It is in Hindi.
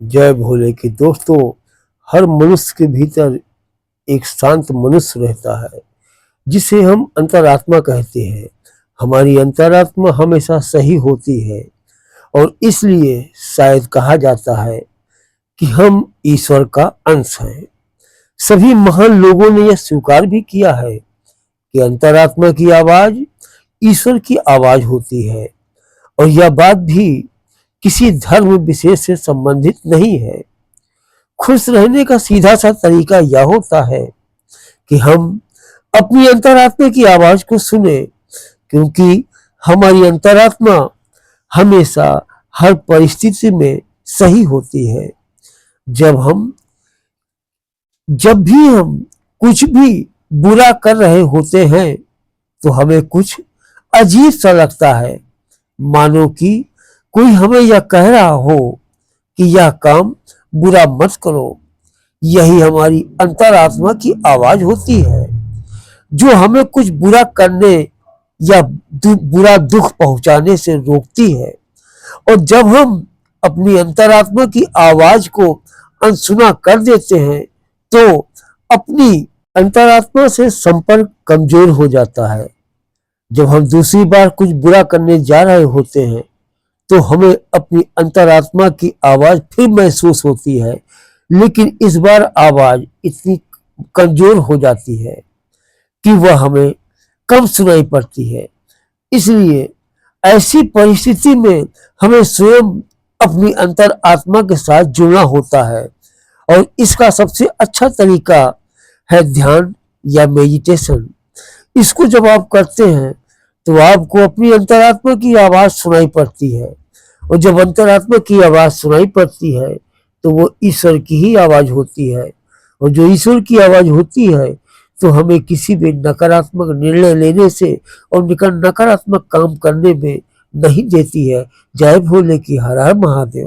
जय भोले के दोस्तों, हर मनुष्य के भीतर एक शांत मनुष्य रहता है जिसे हम अंतरात्मा कहते हैं। हमारी अंतरात्मा हमेशा सही होती है और इसलिए शायद कहा जाता है कि हम ईश्वर का अंश हैं। सभी महान लोगों ने यह स्वीकार भी किया है कि अंतरात्मा की आवाज ईश्वर की आवाज होती है और यह बात भी किसी धर्म विशेष से संबंधित नहीं है। खुश रहने का सीधा सा तरीका यह होता है कि हम अपनी अंतरात्मा की आवाज को सुने, क्योंकि हमारी अंतरात्मा हमेशा हर परिस्थिति में सही होती है। जब भी हम कुछ भी बुरा कर रहे होते हैं तो हमें कुछ अजीब सा लगता है, मानो कि कोई हमें यह कह रहा हो कि यह काम बुरा मत करो। यही हमारी अंतरात्मा की आवाज होती है जो हमें कुछ बुरा करने या बुरा दुख पहुंचाने से रोकती है। और जब हम अपनी अंतरात्मा की आवाज को अनसुना कर देते हैं तो अपनी अंतरात्मा से संपर्क कमजोर हो जाता है। जब हम दूसरी बार कुछ बुरा करने जा रहे होते हैं तो हमें अपनी अंतरात्मा की आवाज फिर महसूस होती है, लेकिन इस बार आवाज इतनी कमजोर हो जाती है कि वह हमें कम सुनाई पड़ती है। इसलिए ऐसी परिस्थिति में हमें स्वयं अपनी अंतरात्मा के साथ जुड़ना होता है और इसका सबसे अच्छा तरीका है ध्यान या मेडिटेशन। इसको जब आप करते हैं तो आपको अपनी अंतरात्मा की आवाज सुनाई पड़ती है और जब अंतरात्मा की आवाज सुनाई पड़ती है तो वो ईश्वर की ही आवाज होती है। और जो ईश्वर की आवाज होती है तो हमें किसी भी नकारात्मक निर्णय लेने से और नकारात्मक काम करने में नहीं देती है। जय भोले की हर हर महादेव।